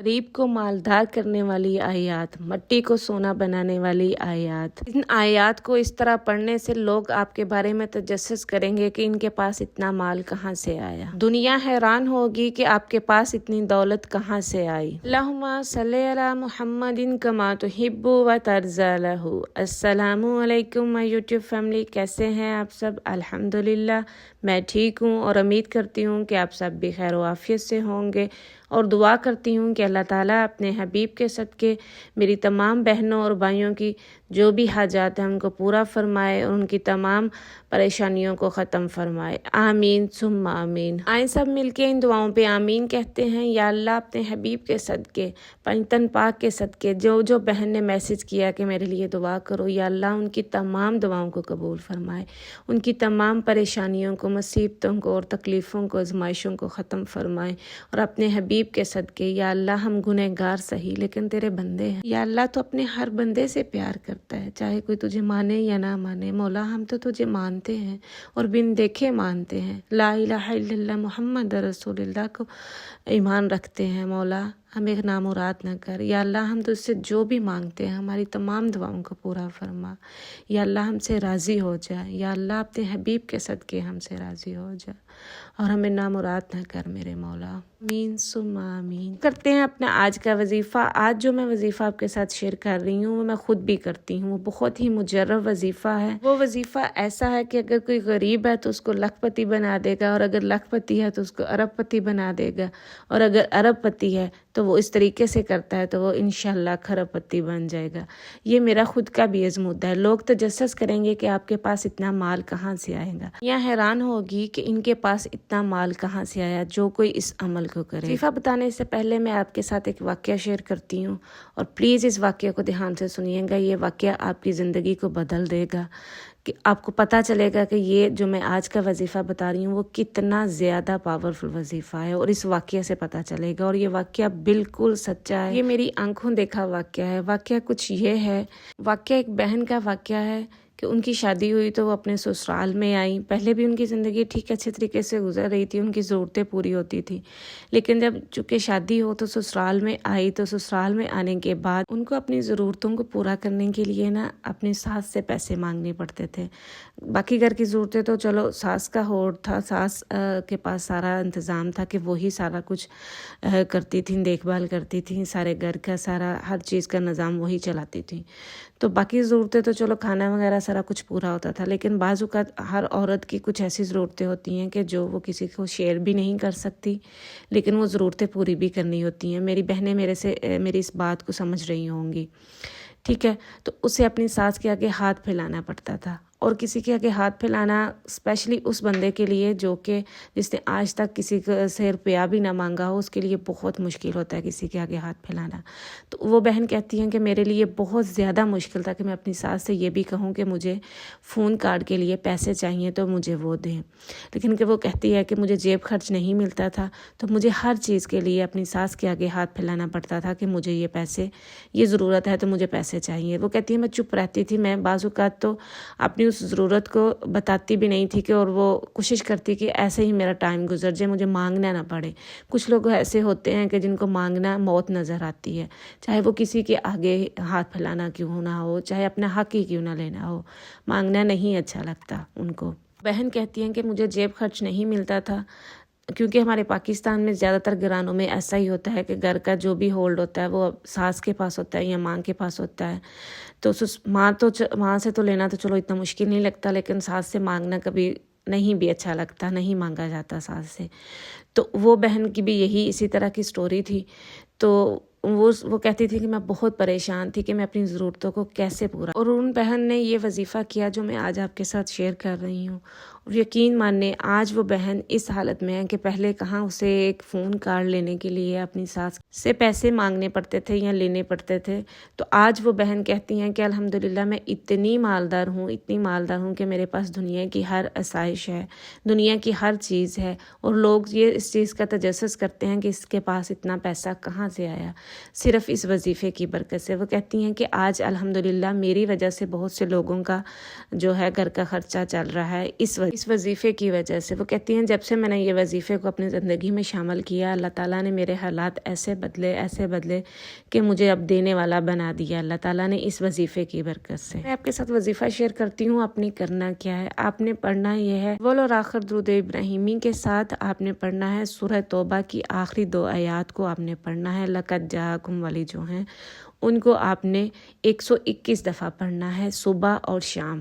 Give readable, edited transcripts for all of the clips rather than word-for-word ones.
غریب کو مالدار کرنے والی آیات، مٹی کو سونا بنانے والی آیات۔ ان آیات کو اس طرح پڑھنے سے لوگ آپ کے بارے میں تجسس کریں گے کہ ان کے پاس اتنا مال کہاں سے آیا۔ دنیا حیران ہوگی کہ آپ کے پاس اتنی دولت کہاں سے آئی۔ اللہم صلی علی محمد کما تحب و ترضی لہ۔ السلام علیکم مائی یوٹیوب فیملی، کیسے ہیں آپ سب؟ الحمدللہ میں ٹھیک ہوں اور امید کرتی ہوں کہ آپ سب بھی خیر و عافیت سے ہوں گے، اور دعا کرتی ہوں کہ اللہ تعالیٰ اپنے حبیب کے صدقے میری تمام بہنوں اور بھائیوں کی جو بھی حاجات ہیں ان کو پورا فرمائے اور ان کی تمام پریشانیوں کو ختم فرمائے، آمین ثم آمین۔ آئیں سب مل کے ان دعاؤں پہ آمین کہتے ہیں۔ یا اللہ اپنے حبیب کے صدقے، پنجتن پاک کے صدقے، جو بہن نے میسج کیا کہ میرے لیے دعا کرو، یا اللہ ان کی تمام دعاؤں کو قبول فرمائے، ان کی تمام پریشانیوں کو، مصیبتوں کو اور تکلیفوں کو، آزمائشوں کو ختم فرمائے، اور اپنے حبیب کے صدقے یا اللہ ہم گنہگار سہی لیکن تیرے بندے ہیں، یا اللہ تو اپنے ہر بندے سے پیار کرتا ہے، چاہے کوئی تجھے مانے یا نہ مانے۔ مولا ہم تو تجھے مانتے ہیں اور بن دیکھے مانتے ہیں، لا الہ الا اللہ محمد رسول اللہ کو ایمان رکھتے ہیں۔ مولا ہمیں نامراد نہ کر، یا اللہ ہم تو اس سے جو بھی مانگتے ہیں ہماری تمام دعاؤں کو پورا فرما، یا اللہ ہم سے راضی ہو جائے، یا اللہ اپنے حبیب کے صدقے ہم سے راضی ہو جائے اور ہمیں نامراد نہ کر میرے مولا، آمین ثم آمین۔ کرتے ہیں اپنا آج کا وظیفہ۔ آج جو میں وظیفہ آپ کے ساتھ شیئر کر رہی ہوں وہ میں خود بھی کرتی ہوں، وہ بہت ہی مجرب وظیفہ ہے۔ وہ وظیفہ ایسا ہے کہ اگر کوئی غریب ہے تو اس کو لکھ پتی بنا دے گا، اور اگر لکھ پتی ہے تو اس کو ارب پتی بنا دے گا، اور اگر ارب پتی ہے تو وہ اس طریقے سے کرتا ہے تو وہ انشاءاللہ کھرب پتی بن جائے گا۔ یہ میرا خود کا بھی عزمودہ ہے۔ لوگ تجسس کریں گے کہ آپ کے پاس اتنا مال کہاں سے آئے گا، یا حیران ہوگی کہ ان کے پاس اتنا مال کہاں سے آیا جو کوئی اس عمل کو کرے۔ وظیفہ بتانے سے پہلے میں آپ کے ساتھ ایک واقعہ شیئر کرتی ہوں، اور پلیز اس واقعہ کو دھیان سے سنیے گا۔ یہ واقعہ آپ کی زندگی کو بدل دے گا، کہ آپ کو پتہ چلے گا کہ یہ جو میں آج کا وظیفہ بتا رہی ہوں وہ کتنا زیادہ پاورفل وظیفہ ہے، اور اس واقعہ سے پتہ چلے گا، اور یہ واقعہ بالکل سچا ہے۔ یہ میری آنکھوں دیکھا واقعہ ہے۔ واقعہ کچھ یہ ہے، واقعہ ایک بہن کا واقعہ ہے کہ ان کی شادی ہوئی تو وہ اپنے سسرال میں آئیں۔ پہلے بھی ان کی زندگی ٹھیک اچھے طریقے سے گزر رہی تھی، ان کی ضرورتیں پوری ہوتی تھی، لیکن جب چونکہ شادی ہو تو سسرال میں آئی، تو سسرال میں آنے کے بعد ان کو اپنی ضرورتوں کو پورا کرنے کے لیے نا اپنی ساس سے پیسے مانگنے پڑتے تھے۔ باقی گھر کی ضرورتیں تو چلو ساس کا ہوڑ تھا، ساس کے پاس سارا انتظام تھا کہ وہی سارا کچھ کرتی تھیں، دیکھ بھال کرتی تھیں، سارے گھر کا سارا ہر چیز کا نظام وہی چلاتی تھیں، تو باقی ضرورتیں تو چلو کھانا وغیرہ سارا کچھ پورا ہوتا تھا۔ لیکن بعض اوقات ہر عورت کی کچھ ایسی ضرورتیں ہوتی ہیں کہ جو وہ کسی کو شیئر بھی نہیں کر سکتی، لیکن وہ ضرورتیں پوری بھی کرنی ہوتی ہیں۔ میری بہنیں میری اس بات کو سمجھ رہی ہوں گی، ٹھیک ہے؟ تو اسے اپنی ساس کے آگے ہاتھ پھیلانا پڑتا تھا، اور کسی کے آگے ہاتھ پھیلانا اسپیشلی اس بندے کے لیے جس نے آج تک کسی سے روپیہ بھی نہ مانگا ہو، اس کے لیے بہت مشکل ہوتا ہے کسی کے آگے ہاتھ پھیلانا۔ تو وہ بہن کہتی ہیں کہ میرے لیے بہت زیادہ مشکل تھا کہ میں اپنی ساس سے یہ بھی کہوں کہ مجھے فون کارڈ کے لیے پیسے چاہیے تو مجھے وہ دیں، لیکن کہ وہ کہتی ہے کہ مجھے جیب خرچ نہیں ملتا تھا، تو مجھے ہر چیز کے لیے اپنی ساس کے آگے ہاتھ پھیلانا پڑتا تھا کہ مجھے یہ ضرورت ہے تو مجھے پیسے چاہیے۔ وہ کہتی ہے میں چپ رہتی تھی، میں بعض اوقات تو اپنی اس ضرورت کو بتاتی بھی نہیں تھی، کہ اور وہ کوشش کرتی کہ ایسے ہی میرا ٹائم گزر جائے، مجھے مانگنا نہ پڑے۔ کچھ لوگ ایسے ہوتے ہیں کہ جن کو مانگنا موت نظر آتی ہے، چاہے وہ کسی کے آگے ہاتھ پھیلانا کیوں نہ ہو، چاہے اپنا حق ہی کیوں نہ لینا ہو، مانگنا نہیں اچھا لگتا ان کو۔ بہن کہتی ہیں کہ مجھے جیب خرچ نہیں ملتا تھا، کیونکہ ہمارے پاکستان میں زیادہ تر گھرانوں میں ایسا ہی ہوتا ہے کہ گھر کا جو بھی ہولڈ ہوتا ہے وہ ساس کے پاس ہوتا ہے یا ماں کے پاس ہوتا ہے، تو ماں سے تو لینا تو چلو اتنا مشکل نہیں لگتا، لیکن ساس سے مانگنا کبھی نہیں بھی اچھا لگتا، نہیں مانگا جاتا ساس سے۔ تو وہ بہن کی بھی یہی اسی طرح کی سٹوری تھی، تو وہ کہتی تھی کہ میں بہت پریشان تھی کہ میں اپنی ضرورتوں کو کیسے پورا، اور ان بہن نے یہ وظیفہ کیا جو میں آج آپ کے ساتھ شیئر کر رہی ہوں، اور یقین ماننے آج وہ بہن اس حالت میں ہے کہ پہلے کہاں اسے ایک فون کارڈ لینے کے لیے اپنی ساس سے پیسے مانگنے پڑتے تھے یا لینے پڑتے تھے، تو آج وہ بہن کہتی ہیں کہ الحمدللہ میں اتنی مالدار ہوں کہ میرے پاس دنیا کی ہر آسائش ہے، دنیا کی ہر چیز ہے، اور لوگ یہ اس چیز کا تجسس کرتے ہیں کہ اس کے پاس اتنا پیسہ کہاں سے آیا، صرف اس وظیفے کی برکت سے۔ وہ کہتی ہیں کہ آج الحمدللہ میری وجہ سے بہت سے لوگوں کا جو ہے گھر کا خرچہ چل رہا ہے اس وجہ اس وظیفے کی وجہ سے۔ وہ کہتی ہیں جب سے میں نے یہ وظیفے کو اپنی زندگی میں شامل کیا، اللہ تعالیٰ نے میرے حالات ایسے بدلے کہ مجھے اب دینے والا بنا دیا اللہ تعالیٰ نے اس وظیفے کی برکت سے۔ میں آپ کے ساتھ وظیفہ شیئر کرتی ہوں، آپ نے کرنا کیا ہے؟ آپ نے پڑھنا یہ ہے اول اور آخر درود ابراہیمی کے ساتھ آپ نے پڑھنا ہے سورہ توبہ کی آخری 2 آیات کو آپ نے پڑھنا ہے، لقد جاءکم والی جو ہیں ان کو آپ نے 121 دفعہ پڑھنا ہے، صبح اور شام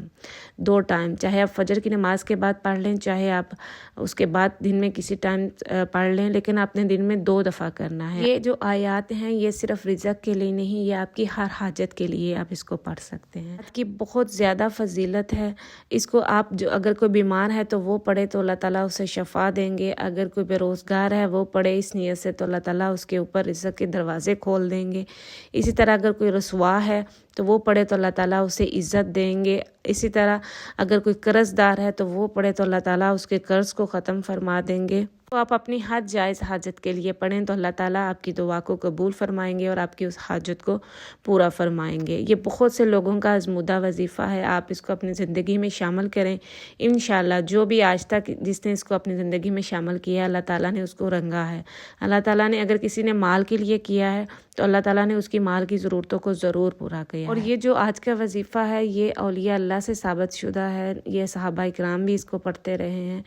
2 ٹائم، چاہے آپ فجر کی نماز کے بعد پڑھ لیں، چاہے آپ اس کے بعد دن میں کسی ٹائم پڑھ لیں، لیکن آپ نے دن میں 2 دفعہ کرنا ہے۔ یہ جو آیات ہیں یہ صرف رزق کے لیے نہیں، یہ آپ کی ہر حاجت کے لیے آپ اس کو پڑھ سکتے ہیں۔ اس کی بہت زیادہ فضیلت ہے، اس کو آپ جو اگر کوئی بیمار ہے تو وہ پڑھے تو اللہ تعالیٰ اسے شفا دیں گے، اگر کوئی بے روزگار ہے وہ پڑھے اس نیت سے تو اللہ تعالیٰ اس کے اوپر رزق کے دروازے کھول دیں گے۔ اسی طرح اگر کوئی رسوا ہے تو وہ پڑھے تو اللہ تعالیٰ اسے عزت دیں گے۔ اسی طرح اگر کوئی قرض دار ہے تو وہ پڑھے تو اللہ تعالیٰ اس کے قرض کو ختم فرما دیں گے۔ تو آپ اپنی ہر جائز حاجت کے لیے پڑھیں تو اللہ تعالیٰ آپ کی دعا کو قبول فرمائیں گے اور آپ کی اس حاجت کو پورا فرمائیں گے۔ یہ بہت سے لوگوں کا آزمودہ وظیفہ ہے، آپ اس کو اپنی زندگی میں شامل کریں انشاءاللہ۔ جو بھی آج تک جس نے اس کو اپنی زندگی میں شامل کیا اللہ تعالیٰ نے اس کو رنگا ہے۔ اللہ تعالیٰ نے اگر کسی نے مال کے لیے کیا ہے تو اللہ تعالیٰ نے اس کی مال کی ضرورتوں کو ضرور پورا کیا ہے۔ اور یہ جو آج کا وظیفہ ہے یہ اولیاء اللہ سے ثابت شدہ ہے، یہ صحابہ کرام بھی اس کو پڑھتے رہے ہیں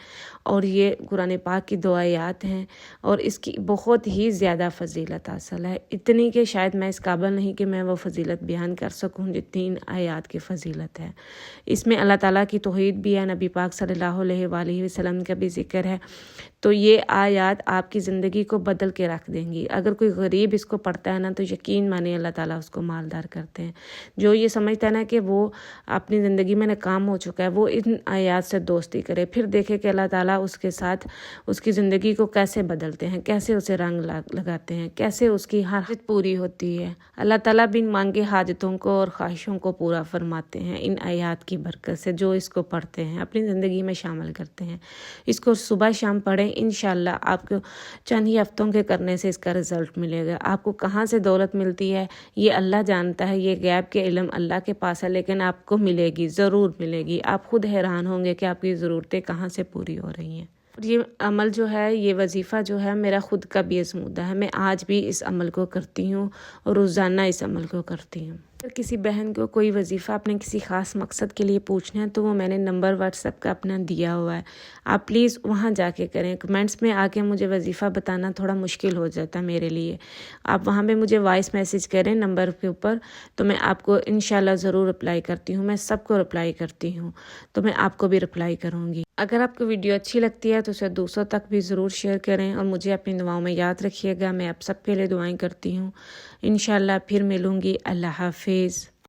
اور یہ قرآن پاک کی 2 آیات ہیں اور اس کی بہت ہی زیادہ فضیلت حاصل ہے، اتنی کہ شاید میں اس قابل نہیں کہ میں وہ فضیلت بیان کر سکوں جتنی ان آیات کی فضیلت ہے۔ اس میں اللہ تعالیٰ کی توحید بھی ہے، نبی پاک صلی اللہ علیہ وآلہ وسلم کا بھی ذکر ہے، تو یہ آیات آپ کی زندگی کو بدل کے رکھ دیں گی۔ اگر کوئی غریب اس کو پڑھتا ہے نا تو یقین مانے اللہ تعالیٰ اس کو مالدار کرتے ہیں۔ جو یہ سمجھتا ہے نا کہ وہ اپنی زندگی میں ناکام ہو چکا ہے وہ ان آیات سے دوستی کرے، پھر دیکھے کہ اللہ تعالیٰ اس کے ساتھ اس کی زندگی کو کیسے بدلتے ہیں، کیسے اسے رنگ لگاتے ہیں، کیسے اس کی ہر حاجت پوری ہوتی ہے۔ اللہ تعالیٰ بن مانگے حاجتوں کو اور خواہشوں کو پورا فرماتے ہیں ان آیات کی برکت سے۔ جو اس کو پڑھتے ہیں اپنی زندگی میں شامل کرتے ہیں، اس کو صبح شام پڑھیں انشاءاللہ آپ کو چند ہی ہفتوں کے کرنے سے اس کا رزلٹ ملے گا۔ آپ کو کہاں سے دولت ملتی ہے یہ اللہ جانتا ہے، یہ غیب کے علم اللہ کے پاس ہے، لیکن آپ کو ملے گی، ضرور ملے گی۔ آپ خود حیران ہوں گے کہ آپ کی ضرورتیں کہاں سے پوری ہو رہی ہیں۔ اور یہ عمل جو ہے، یہ وظیفہ جو ہے میرا خود کا بھی آزمودہ ہے، میں آج بھی اس عمل کو کرتی ہوں اور روزانہ اس عمل کو کرتی ہوں۔ اگر کسی بہن کو کوئی وظیفہ اپنے کسی خاص مقصد کے لیے پوچھنا ہے تو وہ میں نے نمبر واٹس ایپ کا اپنا دیا ہوا ہے، آپ پلیز وہاں جا کے کریں۔ کمنٹس میں آ کے مجھے وظیفہ بتانا تھوڑا مشکل ہو جاتا ہے میرے لیے، آپ وہاں پہ مجھے وائس میسیج کریں نمبر کے اوپر، تو میں آپ کو انشاءاللہ ضرور رپلائی کرتی ہوں۔ میں سب کو رپلائی کرتی ہوں، تو میں آپ کو بھی رپلائی کروں گی۔ اگر آپ کو ویڈیو اچھی لگتی ہے تو اسے دوسروں تک بھی ضرور شیئر کریں اور مجھے اپنی دعاؤں میں یاد رکھیے گا۔ میں آپ سب کے لیے دعائیں کرتی ہوں، انشاءاللہ پھر ملوں گی۔ اللہ حافظ۔